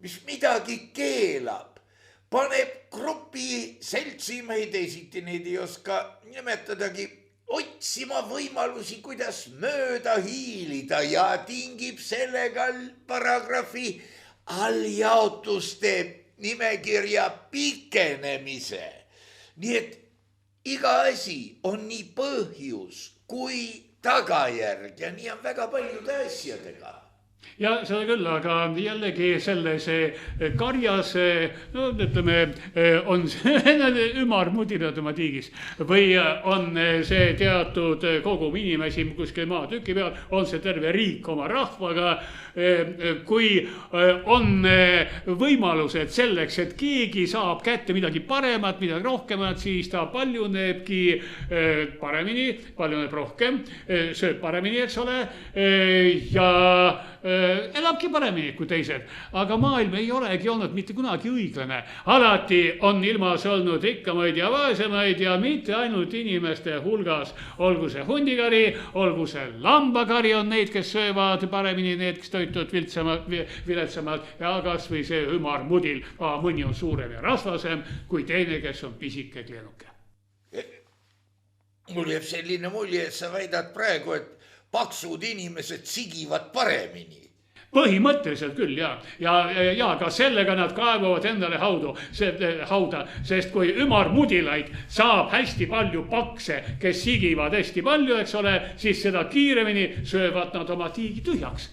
mis midagi keelab, paneb grupi seltsimehi, teisiti neid ei oska nimetadagi, otsima võimalusi, kuidas mööda hiilida ja tingib sellega paragrahvi alljaotuste nimekirja pikenemise. Nii et iga asi on nii põhjus kui tagajärg ja nii on väga paljude asjadega. Ja seda küll, aga jällegi selles karjas, no ütleme, on see ümarmudina tema tiigis või on see teatud kogum inimesi kuskil maatüki peal, on see terve riik oma rahvaga. Kui on võimalused selleks, et keegi saab kätte midagi paremat, midagi rohkemat, siis ta paljunebki paremini, paljuneb rohkem, sööb paremini, eks ole, ja elabki paremini kui teised, aga maailm ei olegi olnud mitte kunagi õiglane. Alati on ilmas olnud rikkamaid ja vaesemaid ja mitte ainult inimeste hulgas. Olgu see hundikari, olgu see lambakari on neid, kes söövad paremini, need, kes toituvad viletsamalt ja kas või see ümarmudil. Mõni on suurem ja rasvasem kui teine, kes on pisike klienuke. Mul jääb selline mulje, et sa väidad praegu, et paksud inimesed sigivad paremini. Põhimõtteliselt küll, ja ka sellega nad kaevavad endale hauda, sest kui ümarmudilaid saab hästi palju pakse, kes sigivad hästi palju, eks ole, siis seda kiiremini söövad nad oma tiigi tühjaks.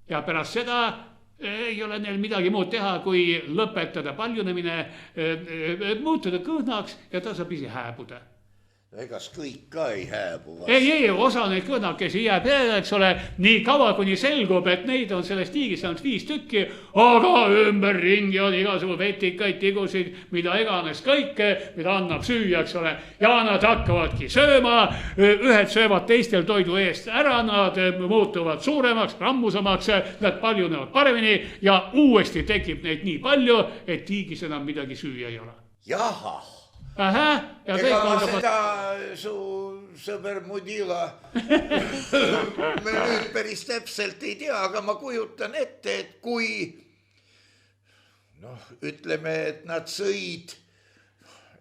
Ja pärast seda ei ole neil midagi muud teha, kui lõpetada paljunemine, muutuda kõhnaks ja tasapisi hääbuda. Egas kõik ka ei hääbu. Ei, osa neid kõhnakesi jääb jääda, eks ole, nii kaua, kuni selgub, et neid on sellest tiigist saanud 5 tükki, aga ümberringi on igasugu vetikaid, tigusid, mida iganes kõike, mida annab süüa, eks ole, ja nad hakkavadki sööma, ühed söövad teistel toidu eest ära, nad muutuvad suuremaks, rammusamaks, nad paljunevad paremini ja uuesti tekib neid nii palju, et tiigis enam midagi süüa ei ole. Jahah. Ega ma seda su sõber Mudila me nüüd päris täpselt ei tea, aga ma kujutan ette, et kui ütleme, et nad sõid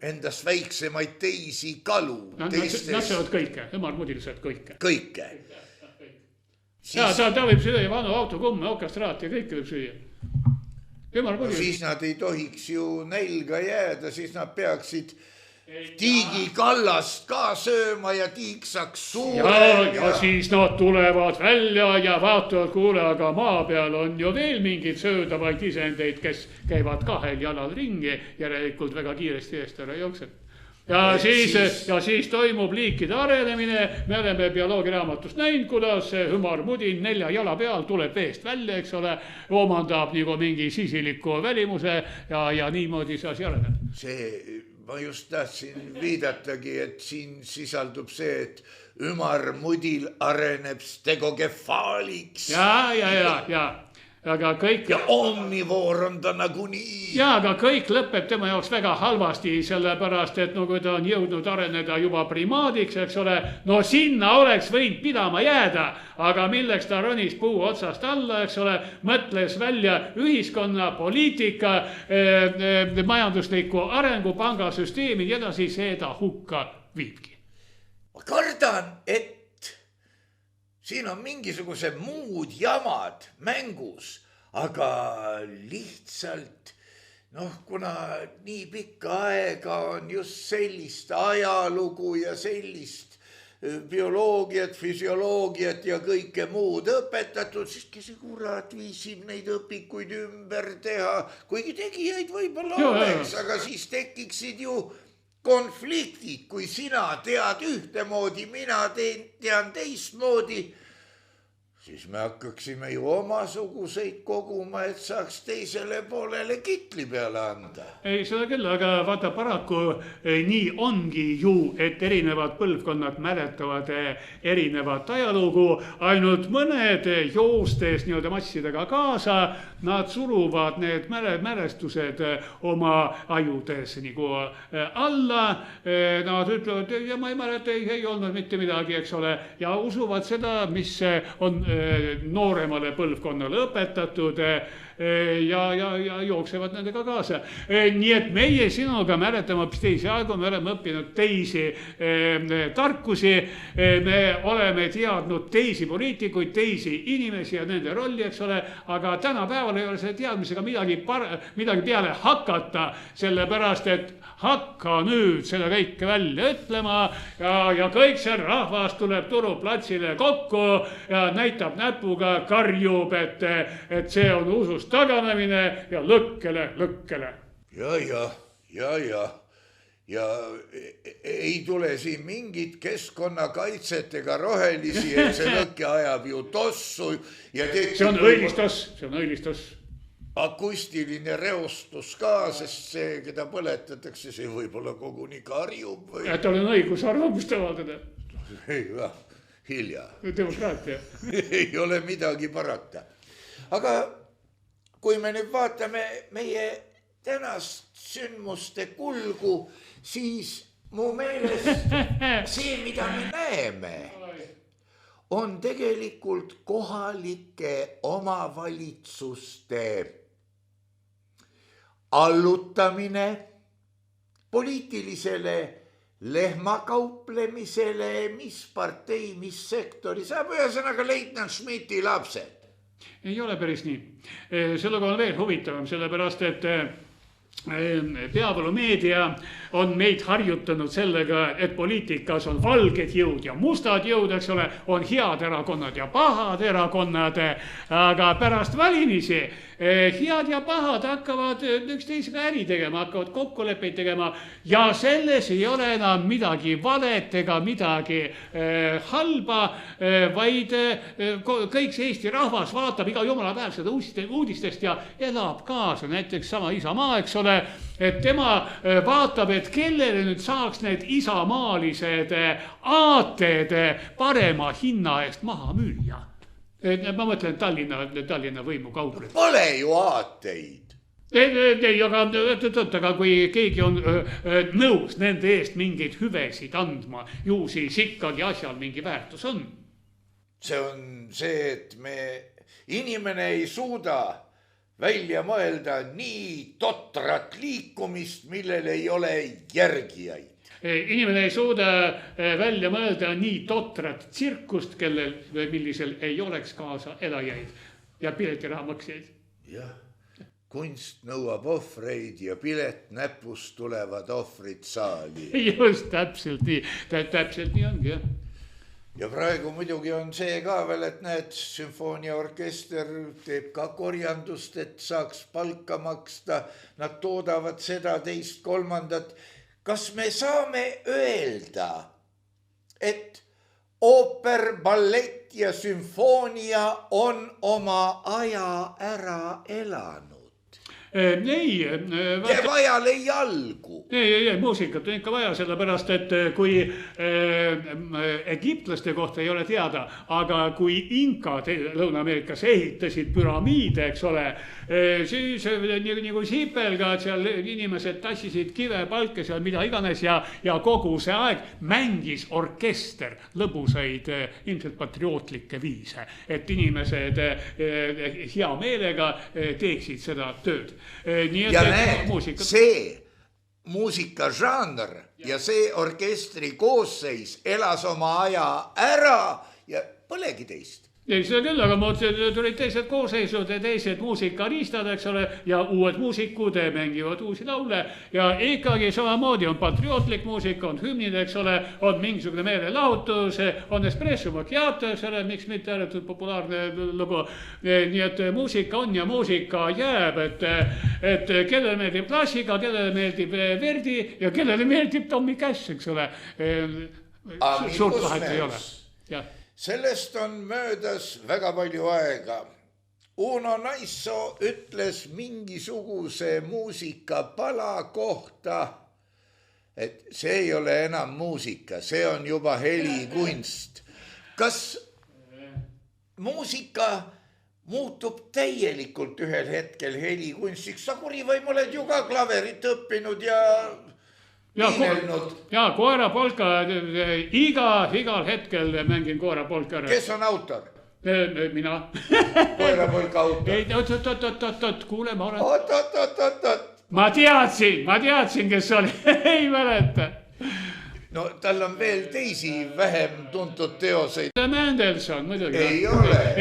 endast väiksemaid teisi kalu. Nad söövad kõike, ümarmudil söövad kõike. Kõike. Ta võib süüa vanu autokumme, okastraati ja kõike võib süüa. Siis nad ei tohiks ju nälga jääda, siis nad peaksid tiigi kallast ka sööma ja tiig saaks suurem. Ja siis nad tulevad välja ja vaatavad, kuule, aga maa peal on ju veel mingid söödavaid isendeid, kes käivad 2 jalal ringi, järelikult väga kiiresti eest ära jookseb. Ja siis toimub liikide arenemine, me oleme bioloogiaraamatust näinud, kuidas ümarmudin 4 jala peal tuleb veest välja, eks ole, omandab nagu mingi sisiliku välimuse ja niimoodi see asi areneb. Ma just tahtsin viidatagi, et siin sisaldub see, et ümarmudil areneb stegokefaaliks. Ja. Aga kõik... Ja omnivoor on ta nagunii. Ja, aga kõik lõpeb tema jaoks väga halvasti, sellepärast, et kui ta on jõudnud areneda juba primaadiks, eks ole, no sinna oleks võinud pidama jääda, aga milleks ta ronis puu otsast alla, eks ole, mõtles välja ühiskonna, poliitika, majandusliku arengu, pangasüsteemi ja edasi seda hukka viibki. Ma kardan, et siin on mingisuguse muud jamad mängus, aga lihtsalt kuna nii pikka aega on just sellist ajalugu ja sellist bioloogiat, füsioloogiat ja kõike muud õpetatud, siis kes see kurat viisib neid õpikuid ümber teha, kuigi tegijaid võib-olla oleks, aga siis tekiksid ju konfliktid, kui sina tead ühtemoodi, mina tean teistmoodi, siis me hakkaksime ju omasuguseid koguma, et saaks teisele poolele kitli peale anda. Ei, seda küll, aga vaata paraku nii ongi ju, et erinevad põlvkonnad mäletavad erinevat ajalugu, ainult mõned joostes nii-öelda massidega kaasa, nad suruvad need mälestused oma ajudes nagu alla, nad ütlevad, ja ma ei mäleta, ei olnud mitte midagi, eks ole, ja usuvad seda, mis on nooremale põlvkonnale õpetatud ja jooksevad nendega kaasa. Nii et meie sinuga mäletame hoopis teisi aegu, me oleme õppinud teisi tarkusi, me oleme teadnud teisi poliitikuid, teisi inimesi ja nende rolli, eks ole, aga tänapäeval ei ole selle teadmisega midagi peale hakata, sellepärast et hakka nüüd selle kõike välja ütlema ja kõik see rahvas tuleb turuplatsile kokku ja näitab näpuga, karjub, et see on usust taganemine ja lõkkele. Ja ei tule siin mingit keskkonnakaitset ega rohelisi, et see lõkke ajab ju tossu. See on õilistus. Akustiline reostus ka, sest see, keda põletatakse, see võib-olla koguni karjub. Et tal on õigus arvamust avaldada. Hilja. Demokraatia. Ei ole midagi parata. Aga kui me nüüd vaatame meie tänast sündmuste kulgu, siis mu meelest see, mida me näeme, on tegelikult kohalike omavalitsuste allutamine poliitilisele lehmakauplemisele, mis partei, mis sektori, saab ühesõnaga leitnant Schmidti lapsed. Ei ole päris nii. Sellega on veel huvitavam, sellepärast, et peavoolumeedia on meid harjutanud sellega, et poliitikas on valged jõud ja mustad jõud, eks ole, on head erakonnad ja pahad erakonnad, aga pärast valimisi head ja pahad hakkavad üksteisega äri tegema, hakkavad kokkuleppeid tegema ja selles ei ole enam midagi valet ega midagi halba, vaid kõik see Eesti rahvas vaatab iga jumala päev seda uudistest ja elab kaasa, näiteks sama Isamaa, eks ole, et tema vaatab, et kellele nüüd saaks need isamaalised aated parema hinna eest maha müüa. Ma mõtlen Tallinna võimukaupleid. Pole ju aateid. Ei, aga kui keegi on nõus nende eest mingeid hüvesid andma, ju siis ikkagi asjal mingi väärtus on. See on see, et inimene ei suuda välja mõelda nii totrat liikumist, millel ei ole järgijaid. Inimene ei suuda välja mõelda nii totrat tsirkust, millisel ei oleks kaasa elajaid ja piletiraha maksjaid. Jah, kunst nõuab ohvreid ja pilet näpust tulevad ohvrid saali. Just, täpselt nii ongi, jah. Ja praegu muidugi on see ka veel, et näed, sümfooniaorkester teeb ka korjandust, et saaks palka maksta. Nad toodavad seda teist, kolmandat. Kas me saame öelda, et ooper, ballett ja sümfoonia on oma aja ära elanud? Ei. Jääb ajale jalgu. Ei, muusikat on ikka vaja, sellepärast, et kui egiptlaste kohta ei ole teada, aga kui inkad Lõuna-Ameerikas ehitasid püramiide, eks ole, siis nagu siipelgad seal inimesed tassisid kive, palke seal, mida iganes ja kogu see aeg mängis orkester lõbusaid, ilmselt patriootlikke viise, et inimesed hea meelega teeksid seda tööd. Ja näed, see muusikažanr ja see orkestri koosseis elas oma aja ära ja polegi teist. ei, seda küll, aga muud tulid teised koosseisud ja teised muusikariistad, eks ole, ja uued muusikud mängivad uusi laule ja ikkagi samamoodi on patriootlik muusika, on hümnid, eks ole, on mingisugune meelelahutus, on espresso macchiato, eks ole, miks mitte ääretult populaarne lugu. Nii et muusika on ja muusika jääb, et kellele meeldib klassika, kellele meeldib Verdi ja kellele meeldib Tommy Cash, eks ole. Suurt vahet ei ole. Jah. Sellest on möödas väga palju aega. Uno Naissoo ütles mingisuguse muusikapala kohta, et see ei ole enam muusika, see on juba helikunst. Kas muusika muutub täielikult ühel hetkel helikunstiks? Sa kurivaim oled ju ka klaverit õppinud ja koerapolka, igal hetkel mängin koerapolka. Kes on autor? Mina. Koerapolka autor. Ei, oot, kuule, ma olen. Oot. Ma teadsin, kes oli. Ei mäleta. No tal on veel teisi vähem tuntud teoseid. Mendelssohn, muidugi. Ei ole,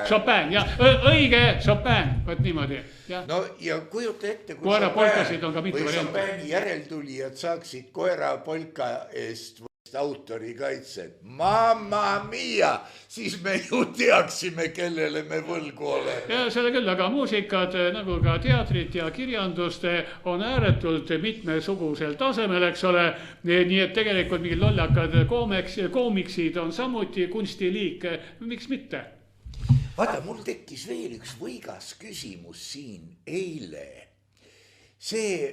Chopin, jah, õige, Chopin, võt niimoodi. Ja. No ja kujuta ette, kui Chopini järeltulijad saaksid koerapolka eest autori kaitset. Mamma mia, siis me ju teaksime, kellele me võlgu oleme. Ja selle küll, aga muusikad nagu ka teatrit ja kirjandust on ääretult mitmesugusel tasemel, eks ole. Nii et tegelikult mingid lollakad koomiksid on samuti kunstiliik. Miks mitte? Vaata, mul tekkis veel üks võigas küsimus siin eile. See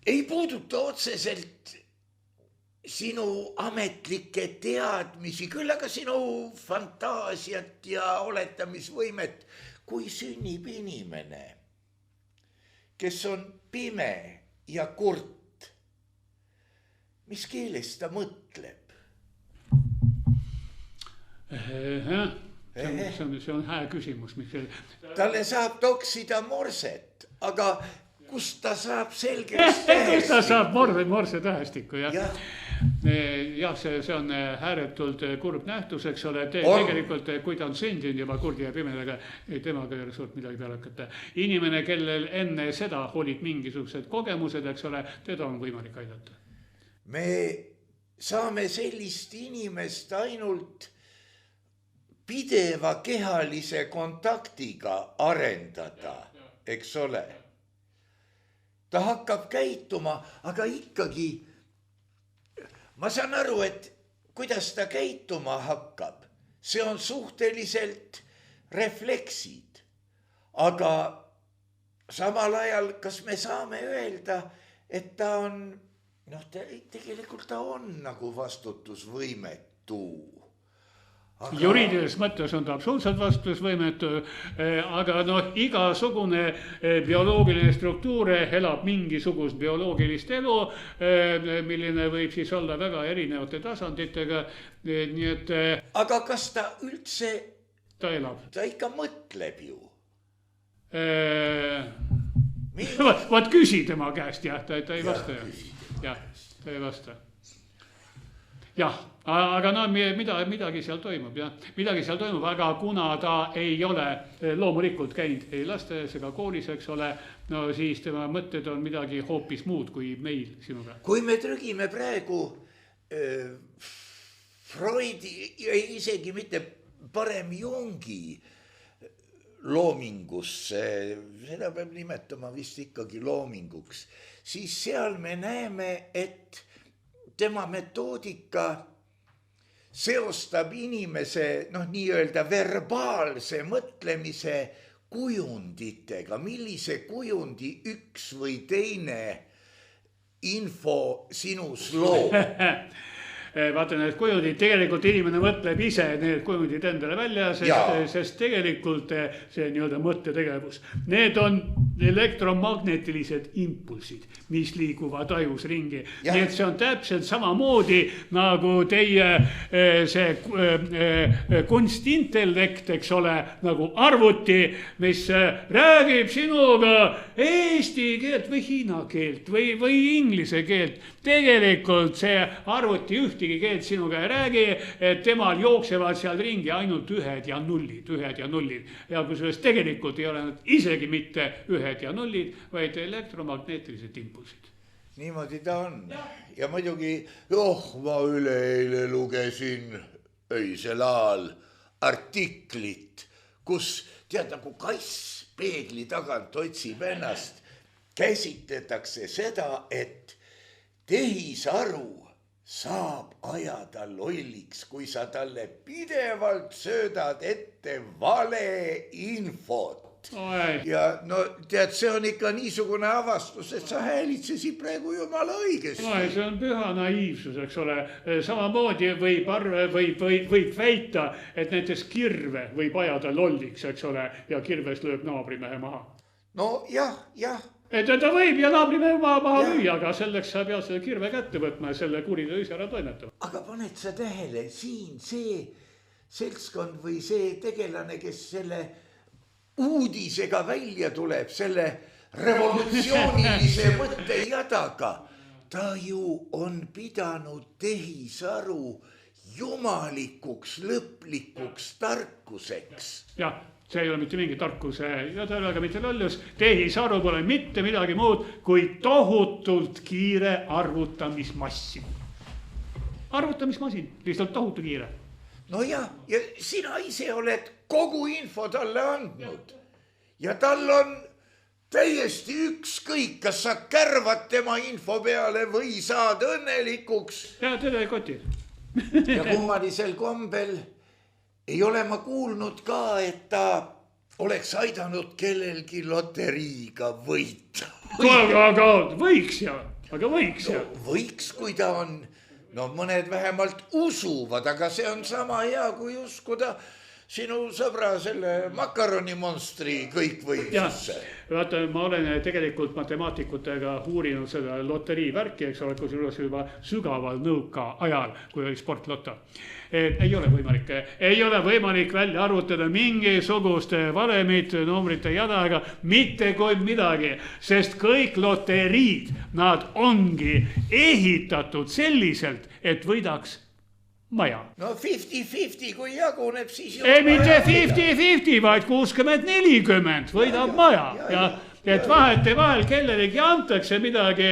ei puuduta otseselt sinu ametlikke teadmisi, küll aga sinu fantaasiat ja oletamisvõimet, kui sünnib inimene, kes on pime ja kurt. Mis keeles ta mõtleb? See on hää küsimus. Talle saab toksida morset, aga kust ta saab selgeks tähestikku? Kust ta saab morse tähestikku, jah. Jah, see on ääretult kurb nähtus, eks ole. Tegelikult, kui ta on sündinud juba kurdi ja pimedaga, temaga ei ole suurt midagi peale hakata. Inimene, kellel enne seda olid mingisugused kogemused, eks ole, teda on võimalik aidata. Me saame sellist inimest ainult pideva kehalise kontaktiga arendada, eks ole. Ta hakkab käituma, aga ikkagi ma saan aru, et kuidas ta käituma hakkab, see on suhteliselt refleksid. Aga samal ajal, kas me saame öelda, et ta on, tegelikult ta on nagu vastutusvõimetu. Juriidilises mõttes on ta absoluutselt vastutusvõimetu, aga igasugune bioloogiline struktuur elab mingisugust bioloogilist elu, milline võib siis olla väga erinevate tasanditega, nii et... Aga kas ta üldse... Ta elab. Ta ikka mõtleb ju. Vaat küsi tema käest, jah, ta ei vasta. Jah, ta ei vasta. Jah, aga midagi seal toimub, jah. Midagi seal toimub, aga kuna ta ei ole loomulikult käinud ei lasteaias ega koolis, eks ole, siis tema mõtted on midagi hoopis muud kui meil sinuga. Kui me trügime praegu Freudi, isegi mitte parem Jungi loomingusse, seda peab nimetama vist ikkagi loominguks, siis seal me näeme, et tema metoodika seostab inimese, nii-öelda verbaalse mõtlemise kujunditega, millise kujundi üks või teine info sinus loob. Vaata, need kujundid, tegelikult inimene mõtleb ise need kujundid endale välja, sest tegelikult see nii-öelda mõttetegevus. Need on elektromagnetilised impulsid, mis liiguvad ajus ringi. Nii et see on täpselt samamoodi nagu teie see kunstintellekt, eks ole, nagu arvuti, mis räägib sinuga eesti keelt või hiina keelt või inglise keelt. Tegelikult see arvuti ühti ühtegi keelt sinuga ei räägi, et temal jooksevad seal ringi ainult ühed ja nullid. Ja kusjuures tegelikult ei ole nad isegi mitte ühed ja nullid, vaid elektromagneetilised impulsid. Niimoodi ta on. Ja muidugi, ma üleeile lugesin öisel ajal artiklit, kus tead nagu kass peegli tagant otsib ennast, käsitletakse seda, et tehisaru saab ajada lolliks, kui sa talle pidevalt söödad ette vale infot. Ja no tead, see on ikka niisugune avastus, et sa häälitsesid praegu jumala õigesti. See on püha naiivsus, eks ole. Samamoodi võib väita, et näiteks kirve võib ajada lolliks, eks ole, ja kirves lööb naabrimehe maha. No jah. Et ta võib ja naabrimehe maha lüüa, aga selleks sa pead selle kirve kätte võtma ja selle kuriteo ise ära toimetama. Aga paned sa tähele, siin see seltskond või see tegelane, kes selle uudisega välja tuleb, selle revolutsioonilise mõttejadaga. Ta ju on pidanud tehisaru jumalikuks, lõplikuks tarkuseks. Jah, see ei ole mitte mingi tarkuse ja ta ei ole ka mitte lollus. Tehisaru pole mitte midagi muud kui tohutult kiire arvutamismassin. Arvutamismasin, lihtsalt tohutu kiire. No ja sina ise oled kogu info talle andnud. Ja tal on täiesti ükskõik, kas sa kärvad tema info peale või saad õnnelikuks. Ja teda ei koti. Ja kummalisel kombel ei ole ma kuulnud ka, et ta oleks aidanud kellelgi loteriiga võita. Aga võiks ja. Võiks, kui ta on, no mõned vähemalt usuvad, aga see on sama hea, kui uskuda sinu sõbra selle makaronimonstri kõikvõimsusse. Vaata, ma olen tegelikult matemaatikutega uurinud seda loterii värki, eks ole, kusjuures juba sügaval nõuka ajal, kui oli sportloto. Ei ole võimalik välja arvutada mingisuguste valemit, numbrite jadaga, mitte kui midagi, sest kõik loteriid, nad ongi ehitatud selliselt, et võidaks maja. No 50-50, kui jaguneb, siis ei, mitte 50-50, vaid 60-40 võidab maja. Ja et vahetevahel kellelegi antakse midagi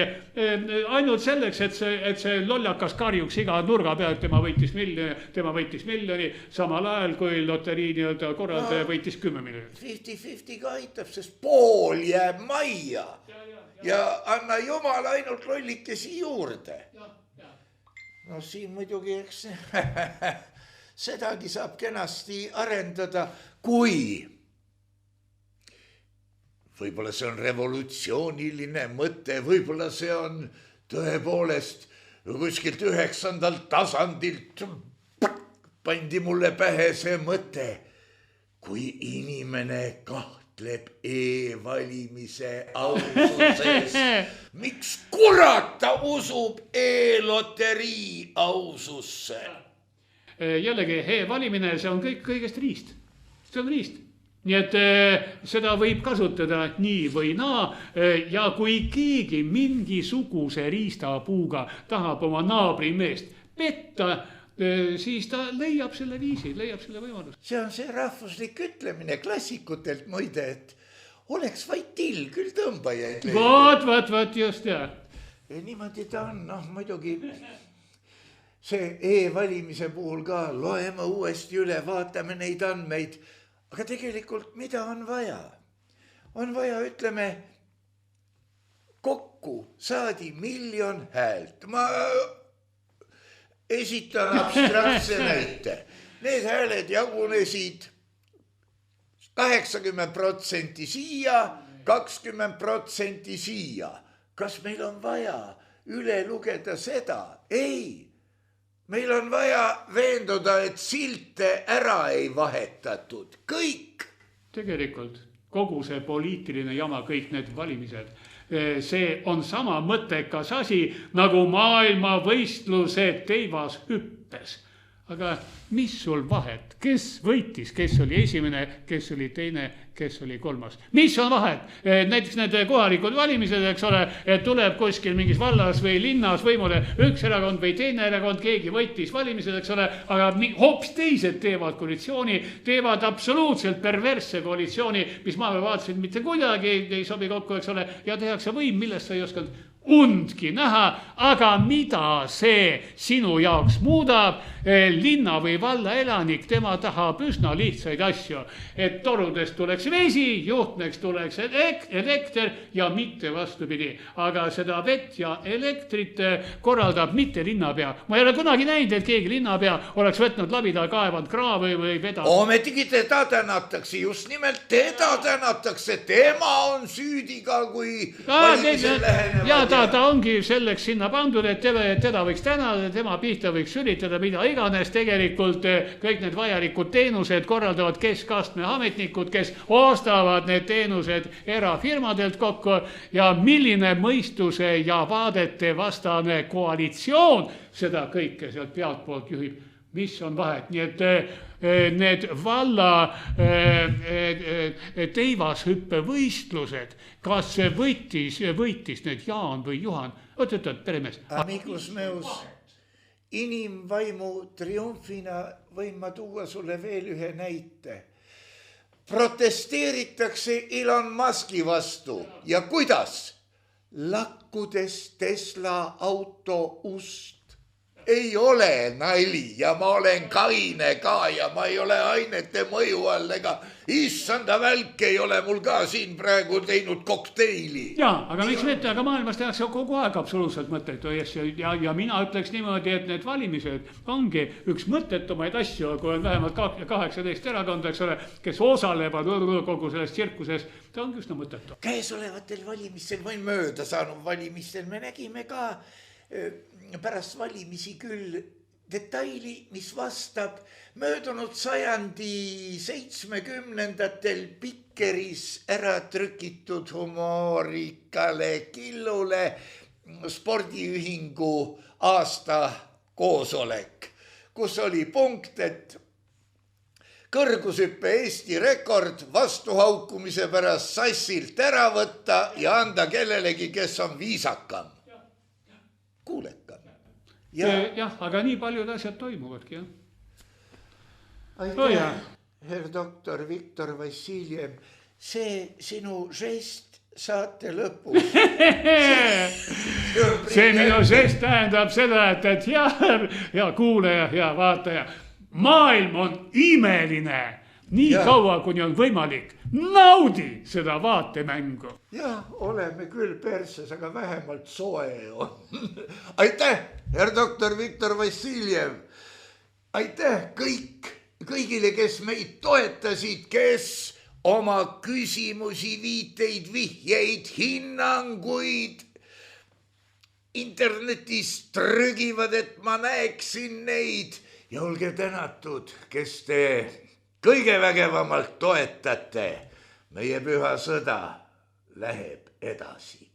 ainult selleks, et see lollakas karjuks iga nurga peal, tema võitis miljoni, samal ajal kui loterii korraldaja võitis 10 miljonit. 50-50 ka aitab, sest pool jääb majja ja anna jumal ainult lollikesi juurde. No siin muidugi, eks sedagi saab kenasti arendada, kui võib-olla see on revolutsiooniline mõte, võib-olla see on tõepoolest kuskilt 9. tasandilt pandi mulle pähe see mõte, kui inimene kahtleb e-valimise aususes. Miks kurat ta usub e-loterii aususse? Jällegi, e-valimine, see on kõigest riist. See on riist. Nii et seda võib kasutada nii või naa ja kui keegi mingisuguse riistapuuga tahab oma naabrimeest petta, siis ta leiab selle viisi, leiab selle võimaluse. See on see rahvuslik ütlemine klassikutelt muide, et oleks vaid till, küll tõmbajaid. Vaat, just jah. Niimoodi ta on, muidugi see e-valimise puhul ka loeme uuesti üle, vaatame neid andmeid. Aga tegelikult mida on vaja? On vaja, ütleme, kokku saadi 1 000 000 häält. Ma esitan abstraktse näite. Need hääled jagunesid 80% siia, 20% siia. Kas meil on vaja üle lugeda seda? Ei. Meil on vaja veenduda, et silte ära ei vahetatud. Kõik. Tegelikult kogu see poliitiline jama, kõik need valimised, see on sama mõttekas asi nagu maailmavõistluse teivas hüppes. aga mis sul vahet, kes võitis, kes oli esimene, kes oli teine, kes oli kolmas? Mis on vahet? Näiteks need kohalikud valimised, eks ole, et tuleb kuskil mingis vallas või linnas võimule üks erakond või teine erakond, keegi võitis valimised, eks ole, aga hoopis teised teevad koalitsiooni, teevad absoluutselt perversse koalitsiooni, mis ma vaatasin mitte kuidagi ei sobi kokku, eks ole, ja tehakse võim, millest sa ei osanud undki näha, aga mida see sinu jaoks muudab? Linna või valla elanik, tema tahab üsna lihtsaid asju, et torudest tuleks vesi, juhtmeks tuleks elekter ja mitte vastupidi. Aga seda vett ja elektrit korraldab mitte linnapea. Ma ei ole kunagi näinud, et keegi linnapea oleks võtnud labida kaevanud kraavi või vedanud. Ometigi teda tänatakse, just nimelt teda tänatakse, tema on süüdiga, kui valimised lähenevad. Ta ongi selleks sinna pandud, et teda võiks tänada, tema pihta võiks sülitada, mida iganes. Tegelikult kõik need vajalikud teenused korraldavad keskastme ametnikud, kes ostavad need teenused erafirmadelt kokku ja milline mõistuse ja vaadete vastane koalitsioon seda kõike sealt pealtpoolt juhib. Mis on vahet? Nii et need valla teivashüppevõistlused, kas võitis need Jaan või Juhan? Oot, peremees. Amigus meus, inimvaimu triumfina võin ma tuua sulle veel ühe näite. Protesteeritakse Elon Muski vastu ja kuidas? Lakkudes Tesla auto ust. Ei ole nali ja ma olen kaine ka ja ma ei ole ainete mõju all ega issanda välk ei ole mul ka siin praegu teinud kokteili. Jaa, aga miks mitte, aga maailmas tehakse kogu aeg absoluutselt mõttetu ja mina ütleks niimoodi, et need valimised ongi üks mõttetumaid asju, kui on vähemalt 18 erakonda, eks ole, kes osalevad kogu selles tsirkuses, ta ongi üsna mõttetu. Käesolevatel valimistel või mööda saanud valimistel me nägime ka pärast valimisi küll detaili, mis vastab möödunud sajandi 70ndatel Pikkeris ära trükitud humoorikale killule spordiühingu aasta koosolek, kus oli punkt, et kõrgushüppe Eesti rekord vastuhaukumise pärast sassilt ära võtta ja anda kellelegi, kes on viisakam. Kuulekam. Jah, aga nii paljud asjad toimuvadki, jah. Aitäh, herr doktor Viktor Vassiljev, see sinu žest saate lõpus. See minu žest tähendab seda, et hea kuulaja, hea vaataja, maailm on imeline. Nii kaua, kuni on võimalik, naudi seda vaatemängu. Jah, oleme küll perses, aga vähemalt soe on. Aitäh, herr doktor Viktor Vassiljev. Aitäh kõigile, kes meid toetasid, kes oma küsimusi, viiteid, vihjeid, hinnanguid internetis trügivad, et ma näeksin neid. Ja olge tänatud, kes te kõige vägevamalt toetate. Meie püha sõda läheb edasi.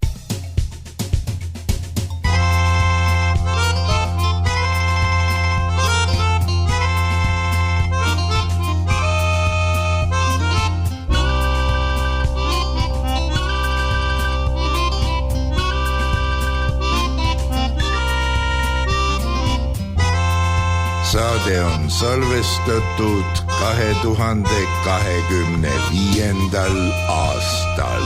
Saade on salvestatud 2025. aastal.